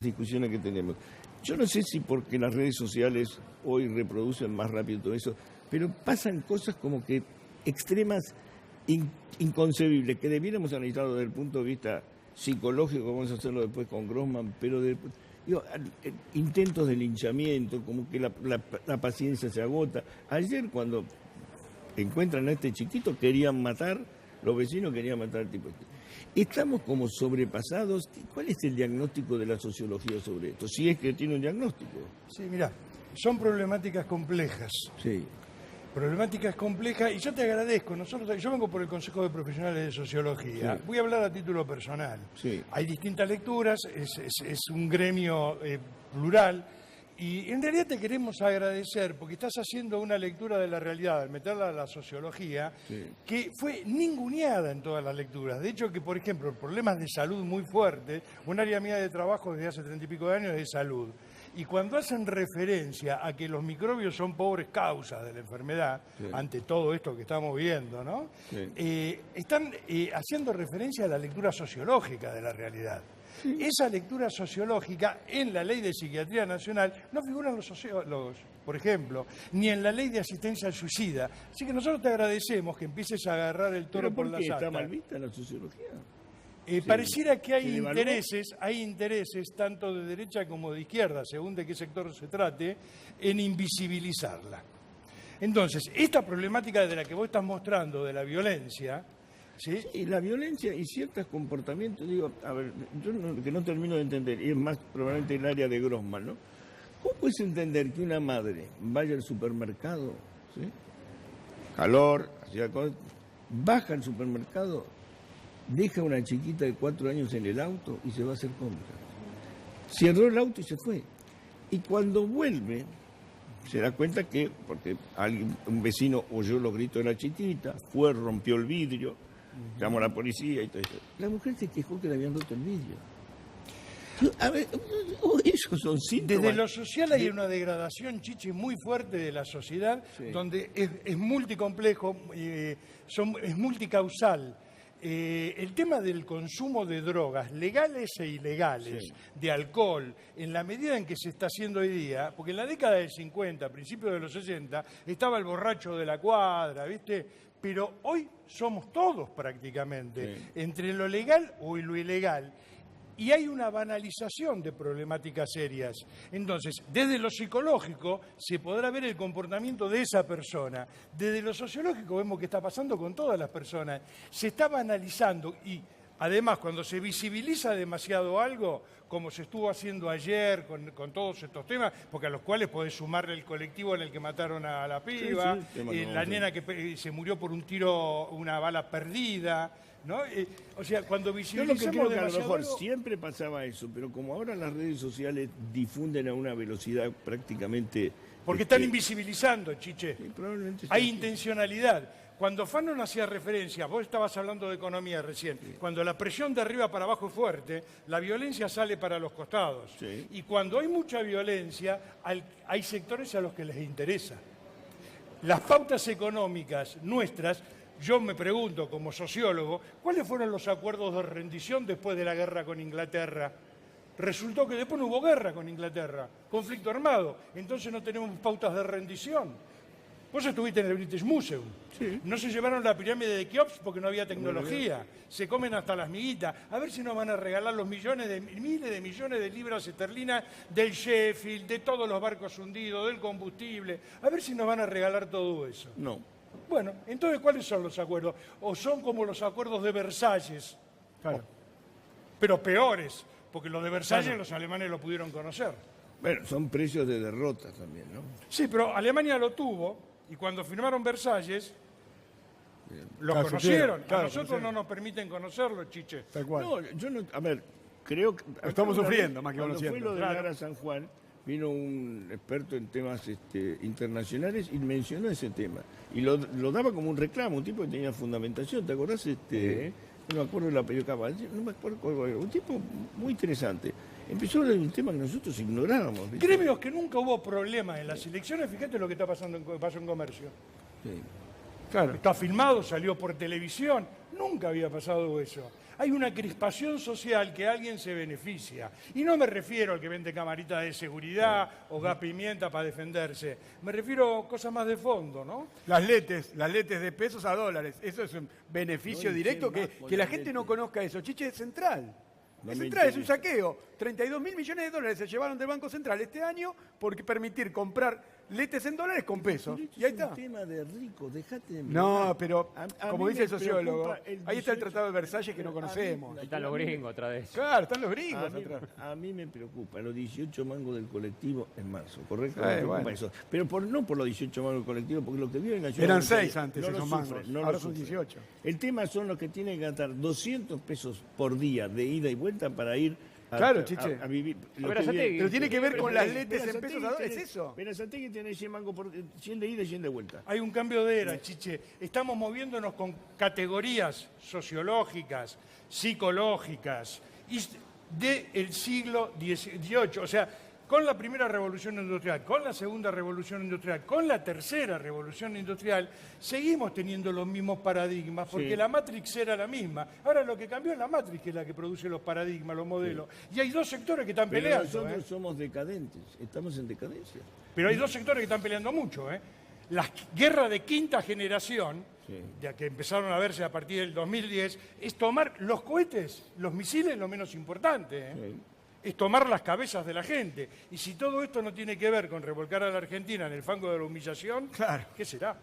discusiones que tenemos. Yo no sé si porque las redes sociales hoy reproducen más rápido todo eso, pero pasan cosas como que extremas, inconcebibles, que debiéramos analizarlo desde el punto de vista psicológico, vamos a hacerlo después con Grossman, pero intentos de linchamiento, como que la paciencia se agota. Ayer cuando encuentran a este chiquito querían matar, los vecinos querían matar al tipo este. Estamos como sobrepasados. ¿Cuál es el diagnóstico de la sociología sobre esto? Si es que tiene un diagnóstico. Sí, mira, son problemáticas complejas. Sí. Problemáticas complejas, y yo te agradezco. Yo vengo por el Consejo de Profesionales de Sociología. Sí. Voy a hablar a título personal. Sí. Hay distintas lecturas, es un gremio plural. Y en realidad te queremos agradecer porque estás haciendo una lectura de la realidad, al meterla a la sociología, sí, que fue ninguneada en todas las lecturas. De hecho, que por ejemplo, problemas de salud muy fuertes, un área mía de trabajo desde hace 30 y pico de años es de salud. Y cuando hacen referencia a que los microbios son pobres causas de la enfermedad, sí, ante todo esto que estamos viendo, ¿no? Sí. Están haciendo referencia a la lectura sociológica de la realidad. Sí. Esa lectura sociológica en la Ley de Psiquiatría Nacional no figuran los sociólogos, por ejemplo, ni en la Ley de Asistencia al Suicida. Así que nosotros te agradecemos que empieces a agarrar el toro por las astas. ¿Está mal vista la sociología? Sí. Pareciera que hay intereses tanto de derecha como de izquierda, según de qué sector se trate, en invisibilizarla. Entonces, esta problemática de la que vos estás mostrando, de la violencia... ¿sí? Y la violencia y ciertos comportamientos, digo, a ver, yo que no termino de entender, y es más probablemente el área de Grossman, ¿no? ¿Cómo puedes entender que una madre vaya al supermercado, ¿sí? Calor, baja al supermercado, deja a una chiquita de 4 años en el auto y se va a hacer compras? Cerró el auto y se fue. Y cuando vuelve, se da cuenta que, porque un vecino oyó los gritos de la chiquita, fue, rompió el vidrio, llamó a la policía y todo eso. La mujer se quejó que le habían roto el vidrio. A ver, esos son síntomas. Desde lo social hay una degradación, Chichi, muy fuerte de la sociedad, sí, donde es multicomplejo, es multicausal. El tema del consumo de drogas, legales e ilegales, sí, de alcohol, en la medida en que se está haciendo hoy día, porque en la década del 50, principios de los 60, estaba el borracho de la cuadra, ¿viste? Pero hoy somos todos prácticamente, sí, entre lo legal o lo ilegal. Y hay una banalización de problemáticas serias. Entonces, desde lo psicológico se podrá ver el comportamiento de esa persona. Desde lo sociológico vemos qué está pasando con todas las personas. Se está banalizando y, además, cuando se visibiliza demasiado algo, como se estuvo haciendo ayer con todos estos temas, porque a los cuales podés sumarle el colectivo en el que mataron a la piba, sí, sí, la nena que se murió por un tiro, una bala perdida, ¿no? O sea, cuando visibilizamos... Yo lo que creo que a lo mejor siempre pasaba eso, pero como ahora las redes sociales difunden a una velocidad prácticamente... Porque están invisibilizando, Chiche. Sí, probablemente hay intencionalidad. Cuando Fanon hacía referencia, vos estabas hablando de economía recién, sí, cuando la presión de arriba para abajo es fuerte, la violencia sale para los costados. Sí. Y cuando hay mucha violencia, hay sectores a los que les interesa. Las pautas económicas nuestras, yo me pregunto como sociólogo, ¿cuáles fueron los acuerdos de rendición después de la guerra con Inglaterra? Resultó que después no hubo guerra con Inglaterra, conflicto armado, entonces no tenemos pautas de rendición. Vos estuviste en el British Museum. Sí. No se llevaron la pirámide de Keops porque no había tecnología. Se comen hasta las miguitas. A ver si nos van a regalar los miles de millones de libras esterlinas del Sheffield, de todos los barcos hundidos, del combustible. A ver si nos van a regalar todo eso. No. Bueno, entonces, ¿cuáles son los acuerdos? O son como los acuerdos de Versalles. Claro. Pero peores, porque los de Versalles, claro, los alemanes lo pudieron conocer. Bueno, son precios de derrota también, ¿no? Sí, pero Alemania lo tuvo. Y cuando firmaron Versalles, lo conocieron. Claro, a nosotros no nos permiten conocerlo, Chiche. Tal cual. No, yo no, a ver, creo que... Estamos sufriendo más que conociendo. Cuando fue lo de claro, Lara San Juan, vino un experto en temas internacionales y mencionó ese tema. Y lo daba como un reclamo, un tipo que tenía fundamentación. ¿Te acordás? No me acuerdo del apellido Cabal, no me acuerdo cuál era. Un tipo muy interesante. Empezó a hablar de un tema que nosotros ignorábamos, ¿viste? Gremios que nunca hubo problema en las elecciones, fíjate lo que está pasando pasó en comercio. Sí. Claro. Está filmado, salió por televisión, nunca había pasado eso. hay una crispación social que alguien se beneficia. Y no me refiero al que vende camaritas de seguridad o gas pimienta para defenderse. Me refiero a cosas más de fondo, ¿no? Las letes de pesos a dólares. Eso es un beneficio directo que la gente no conozca eso. Chiche, es central. Es central, es un saqueo. 32.000 millones de dólares se llevaron del Banco Central este año por permitir comprar letes en dólares con pesos. Y ahí está. Es un tema de ricos, dejate de... No, pero A como mí dice el me sociólogo, preocupa el ahí está el 18. Tratado de Versalles que no conocemos. Están los gringos otra vez. Claro, están los gringos A mí, atrás. a mí me preocupa los 18 mangos del colectivo en marzo, ¿correcto? Me Bueno. preocupa eso. Pero no por los 18 mangos del colectivo, porque lo que viven en la ciudad... Eran de Buenos 6 Aires antes no esos lo mangos, sufren, no ahora lo son sufren. 18. El tema son los que tienen que gastar 200 pesos por día de ida y vuelta para ir Claro, Chiche. a vivir. A ver, a Santegui. Pero tiene que ver con las Pero letes en Santegui pesos a dólares, tenés- ¿es eso? Pero Santegui tiene 100 mangos por 100 de ida y 100 de vuelta. Hay un cambio de era, Chiche. Estamos moviéndonos con categorías sociológicas, psicológicas, y del siglo XVIII. O sea, con la primera revolución industrial, con la segunda revolución industrial, con la tercera revolución industrial, seguimos teniendo los mismos paradigmas, porque Sí. la Matrix era la misma. Ahora lo que cambió es la Matrix, que es la que produce los paradigmas, los modelos. Y hay dos sectores que están Pero peleando. nosotros somos decadentes, estamos en decadencia. Pero hay dos sectores que están peleando mucho. La guerra de quinta generación, Sí. ya que empezaron a verse a partir del 2010, es tomar los cohetes, los misiles, lo menos importante. Sí. Es tomar las cabezas de la gente. Y si todo esto no tiene que ver con revolcar a la Argentina en el fango de la humillación, Claro. ¿qué será?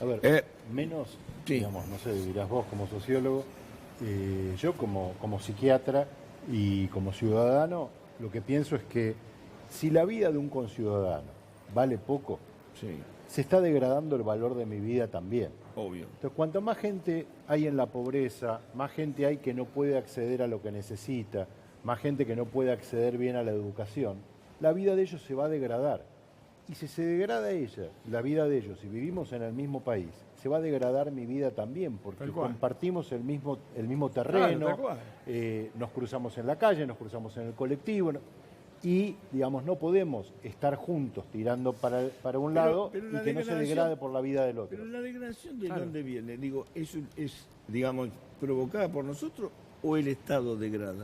A ver, menos, sí. digamos, no sé, dirás vos como sociólogo, yo como psiquiatra y como ciudadano, lo que pienso es que si la vida de un conciudadano vale poco, Sí, se está degradando el valor de mi vida también. obvio. Entonces, cuanto más gente hay en la pobreza, más gente hay que no puede acceder a lo que necesita, más gente que no puede acceder bien a la educación, la vida de ellos se va a degradar. Y si se degrada ella, la vida de ellos, si vivimos en el mismo país, se va a degradar mi vida también, porque Tal cual. compartimos el mismo terreno, Claro, tal cual. nos cruzamos en la calle, nos cruzamos en el colectivo, y, digamos, no podemos estar juntos tirando para un lado pero y la que no se degradación- degrade por la vida del otro. Pero la degradación, ¿de Claro. dónde viene? Digo, ¿es, digamos, provocada por nosotros o el Estado degrada?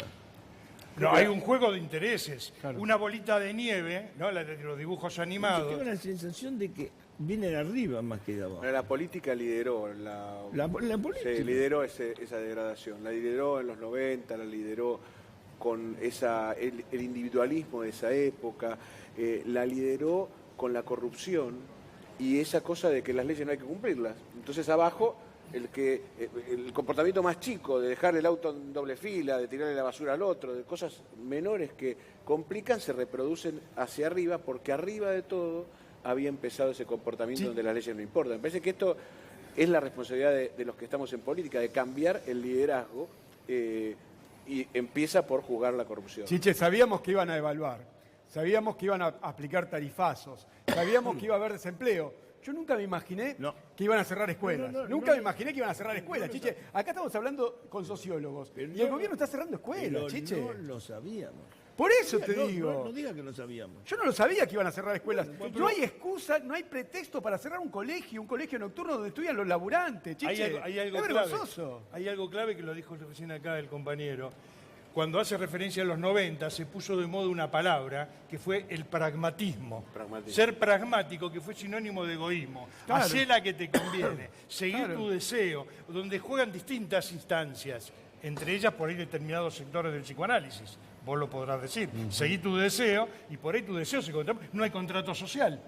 No, hay un juego de intereses. Claro. Una bolita de nieve, ¿no? La de los dibujos Yo animados. tengo la sensación de que viene de arriba más que de abajo. Bueno, la política lideró La política. lideró esa degradación. La lideró en los 90, la lideró con el individualismo de esa época, la lideró con la corrupción y esa cosa de que las leyes no hay que cumplirlas. Entonces abajo el comportamiento más chico de dejar el auto en doble fila, de tirarle la basura al otro, de cosas menores que complican, se reproducen hacia arriba, porque arriba de todo había empezado ese comportamiento donde las leyes no importan. Me parece que esto es la responsabilidad de los que estamos en política, de cambiar el liderazgo, y empieza por jugar la corrupción. Chiche, sabíamos que iban a evaluar, sabíamos que iban a aplicar tarifazos, sabíamos que iba a haber desempleo. Yo nunca me imaginé No. que iban a cerrar escuelas. No, Nunca no. me imaginé que iban a cerrar escuelas, Chiche. Acá estamos hablando con sociólogos. Pero Y el no- gobierno está cerrando escuelas, Pero Chiche. no lo sabíamos. Por eso te No, digo. no diga que lo sabíamos. Yo no lo sabía que iban a cerrar escuelas. No hay excusa, no hay pretexto para cerrar un colegio nocturno donde estudian los laburantes, Chiche. Hay algo es clave. vergonzoso. Hay algo clave que lo dijo recién acá el compañero. Cuando hace referencia a los 90, se puso de moda una palabra que fue el pragmatismo. Pragmatismo. Ser pragmático, que fue sinónimo de egoísmo. Claro. Hacé la que te conviene. Seguir Claro. tu deseo, donde juegan distintas instancias, entre ellas por ahí determinados sectores del psicoanálisis. Vos lo podrás decir. Seguí tu deseo y por ahí tu deseo se contrata. No hay contrato social.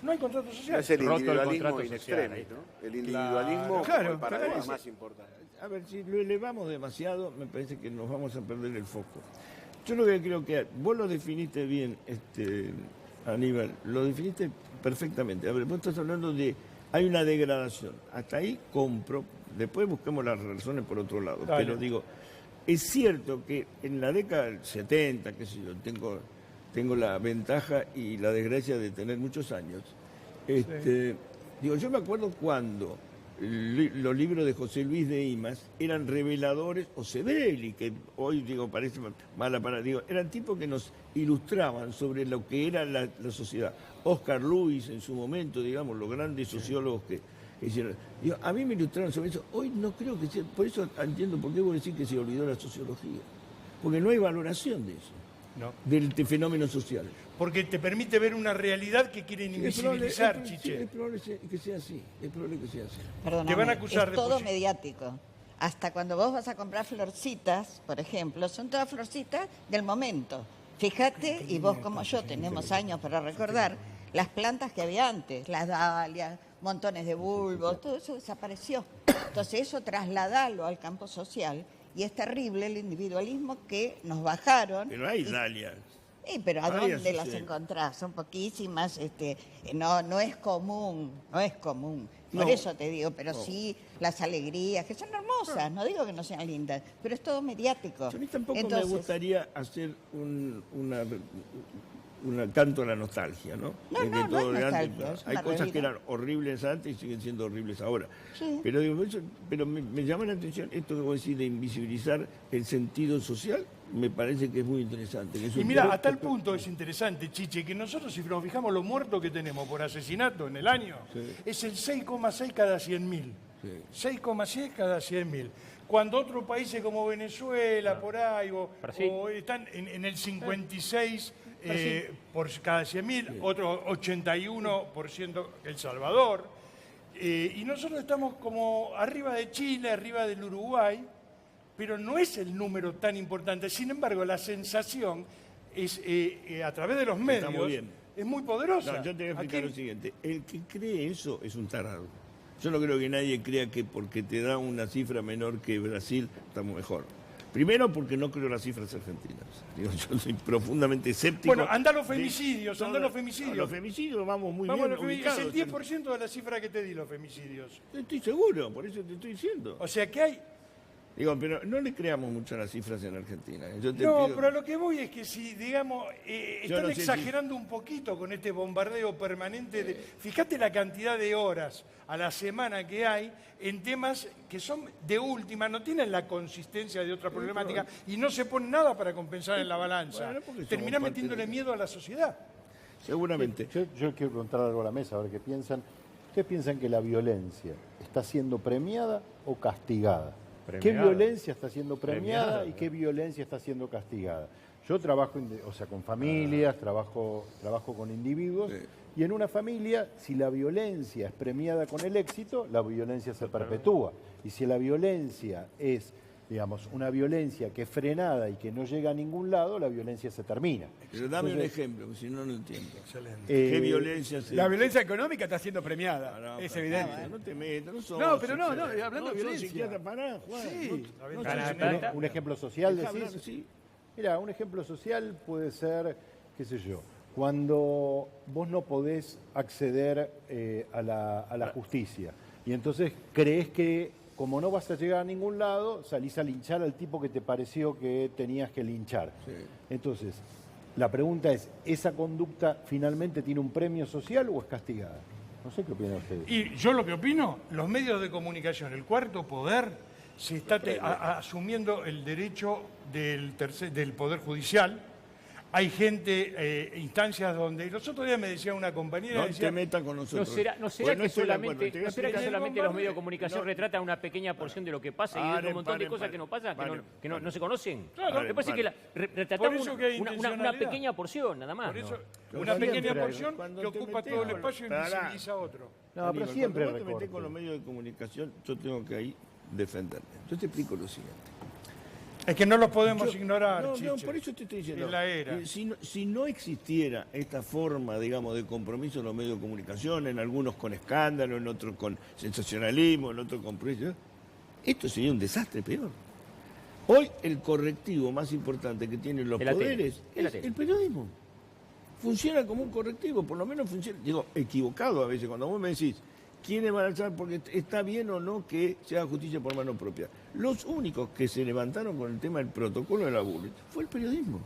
No hay contrato social. Es el Roto el individualismo contrato in social, extremis, ahí. ¿no? El individualismo Claro, como el paradigma claro. más importante. A ver, si lo elevamos demasiado, me parece que nos vamos a perder el foco. Yo lo que creo que vos lo definiste bien, Aníbal, lo definiste perfectamente. A ver, vos estás hablando de hay una degradación. Hasta ahí compro, después busquemos las razones por otro lado. Dale. Pero digo, es cierto que en la década del 70, qué sé yo, tengo la ventaja y la desgracia de tener muchos años. Digo, yo me acuerdo cuando los libros de José Luis de Imas eran reveladores, o Sebrelli, que hoy digo parece mala para, digo, eran tipos que nos ilustraban sobre lo que era la sociedad. Oscar Luis en su momento, digamos, los grandes sociólogos Digo, a mí me ilustraron sobre eso. Hoy no creo que sea. Por eso entiendo por qué vos decís que se olvidó la sociología. Porque no hay valoración de eso, No. del fenómeno social. Porque te permite ver una realidad que quieren invisibilizar, Chiche. Es probable que sea así. Es probable que sea así. Perdóname, Te van a acusar es de todo posi- mediático. Hasta cuando vos vas a comprar florcitas, por ejemplo, son todas florcitas del momento. Fíjate, y vos como yo tenemos años para recordar, las plantas que había antes, las dalias, montones de bulbos, todo eso desapareció. Entonces eso trasladalo al campo social y es terrible el individualismo que nos bajaron. Pero hay dalias. Pero ¿a Ay, dónde las sí. encontrás? Son poquísimas, no es común, no es común. Por No. eso te digo, pero sí las alegrías, que son hermosas, no digo que no sean lindas, pero es todo mediático. A mí tampoco Entonces, me gustaría hacer un canto a la nostalgia, ¿no? No, De que no, no todo es de antes, nostalgia, es hay una cosas que realidad. eran horribles antes y siguen siendo horribles ahora. Sí. Pero digo, pero me llama la atención esto que vos decís de invisibilizar el sentido social, me parece que es muy interesante. Que es Y un mira, pro- a tal punto es interesante, Chiche, que nosotros si nos fijamos los muertos que tenemos por asesinato en el año, es el 6,6 cada 100.000. 6,6 cada 100.000. Cuando otros países como Venezuela, por ahí, Brasil. o están en el 56 por cada 100.000, otro 81% El Salvador. Y nosotros estamos como arriba de Chile, arriba del Uruguay, pero no es el número tan importante. Sin embargo, la sensación es a través de los medios muy bien. es muy poderosa. No, yo te voy a explicar Aquí- lo siguiente. El que cree eso es un tarado. Yo no creo que nadie crea que porque te da una cifra menor que Brasil, estamos mejor. Primero porque no creo las cifras argentinas. Digo, yo soy profundamente escéptico. Bueno, anda a los de femicidios, anda a los femicidios. Los femicidios vamos muy Vamos a bien los femicidios. Es ubicados. el 10% de la cifra que te di, los femicidios. Estoy seguro, por eso te estoy diciendo. O sea que hay... Digo, pero no le creamos mucho a las cifras en Argentina. Yo te No, pido- pero a lo que voy es que si, digamos, Yo están no sé si- exagerando un poquito con este bombardeo permanente. Fíjate la cantidad de horas a la semana que hay en temas que son de última, no tienen la consistencia de otra problemática y no se pone nada para compensar en la balanza. Bueno, porque somos Termina parte metiéndole de- miedo a la sociedad. Seguramente. Yo quiero preguntar algo a la mesa, a ver qué piensan. ¿Ustedes piensan que la violencia está siendo premiada o castigada? ¿Qué Premiada. violencia está siendo premiada Premiada. y qué violencia está siendo castigada? Yo trabajo con familias, trabajo con individuos, y en una familia, si la violencia es premiada con el éxito, la violencia se perpetúa. Y si la violencia es, digamos, una violencia que es frenada y que no llega a ningún lado, la violencia se termina. Pero dame un Entonces, ejemplo, porque si no, no entiendo. eh, ¿Qué violencia se... La violencia económica está siendo premiada, No, es pero- evidente. No te metas, no sos No, pero no, psiquiatra. no, hablando de sos violencia. psiquiatra, pará, Juan. Sí. No Para sos la psiquiatra. plata. un ejemplo social, Dejá decís. hablar, sí. Mira, un ejemplo social puede ser, qué sé yo, cuando vos no podés acceder a la justicia y entonces crees que como no vas a llegar a ningún lado, salís a linchar al tipo que te pareció que tenías que linchar. Sí. Entonces, la pregunta es, ¿esa conducta finalmente tiene un premio social o es castigada? No sé qué opinan ustedes. Y yo lo que opino, los medios de comunicación, el cuarto poder, se está asumiendo el derecho del Poder Judicial. Hay gente, instancias donde... Los otros días me decía una compañera... No decía, te metas con ¿No nosotros. será, Pues que estoy de acuerdo, solamente, te voy a ¿no será que explicar- solamente los medios de comunicación No. retratan una pequeña porción de lo que pasa y hay Paren, un montón de paren, cosas paren. que no pasan, Paren, que no se conocen? Claro, Me parece paren. que Por retratamos eso que hay una intencionalidad. pequeña porción, nada más. por eso, No. una Siempre pequeña hay- porción cuando que te ocupa metés todo el con- espacio y Pará. invisibiliza a otro. No, Aníbal, pero siempre cuando vos te metés recortes. con los medios de comunicación, yo tengo que ahí defenderme. Yo te explico lo siguiente. Es que no los podemos Yo- ignorar, no, Chiche. por eso te estoy diciendo. Es la era. Si no existiera esta forma, digamos, de compromiso en los medios de comunicación, en algunos con escándalo, en otros con sensacionalismo, en otros con presión, esto sería un desastre peor. Hoy el correctivo más importante que tienen los Es la tele, poderes es la es tele. el periodismo. Funciona como un correctivo, por lo menos funciona, digo, equivocado a veces, cuando vos me decís, ¿quiénes van a estar? Porque está bien o no que se haga justicia por mano propia. Los únicos que se levantaron con el tema del protocolo de la Bullrich fue el periodismo.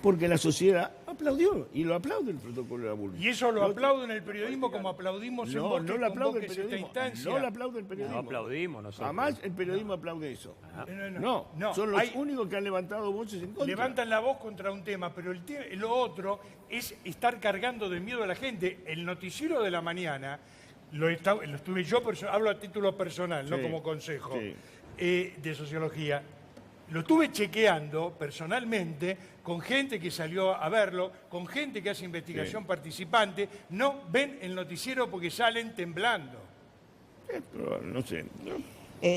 Porque la sociedad aplaudió, y lo aplaude el protocolo de la Bullrich. Y eso lo No- aplaudo en el periodismo como aplaudimos en No, vos no que lo aplaude el convoques esta periodismo. instancia. No lo aplaude el periodismo. No aplaudimos nosotros. Jamás el periodismo aplaude eso. No, No, son los hay- únicos que han levantado voces en contra. Levantan la voz contra un tema, pero lo otro es estar cargando de miedo a la gente. El noticiero de la mañana lo estuve yo, hablo a título personal, no Sí, como consejo, sí. De sociología. Lo estuve chequeando personalmente con gente que salió a verlo, con gente que hace investigación participante. No ven el noticiero porque salen temblando. Es probable, no sé.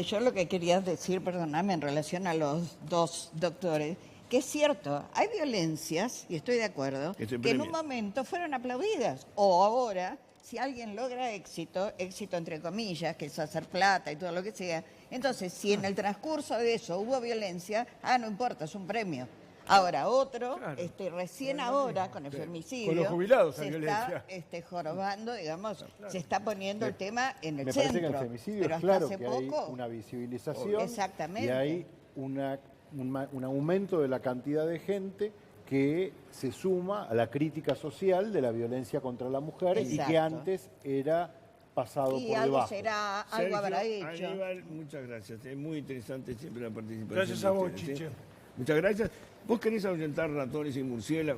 Yo lo que quería decir, perdóname, en relación a los dos doctores, que es cierto, hay violencias, y estoy de acuerdo, Que se que en premian. un momento fueron aplaudidas. O ahora, si alguien logra éxito, éxito entre comillas, que es hacer plata y todo lo que sea, entonces si en el transcurso de eso hubo violencia, no importa, es un premio. Ahora, otro, recién ahora, con el femicidio, Con los jubilados hay se violencia. está jorobando, digamos, se está poniendo el tema en el Me centro. parece que el femicidio pero es hasta claro hace que hay poco, una visibilización Exactamente. y hay un aumento de la cantidad de gente que se suma a la crítica social de la violencia contra la mujer y que Exacto. antes era pasado y por algo debajo. será, algo Sergio, habrá hecho. Aníbal, muchas gracias. Es muy interesante siempre la participación. Gracias de a vos, ustedes, ¿sí? Chiche. Muchas gracias. ¿Vos querés ahuyentar ratones y murciélagos?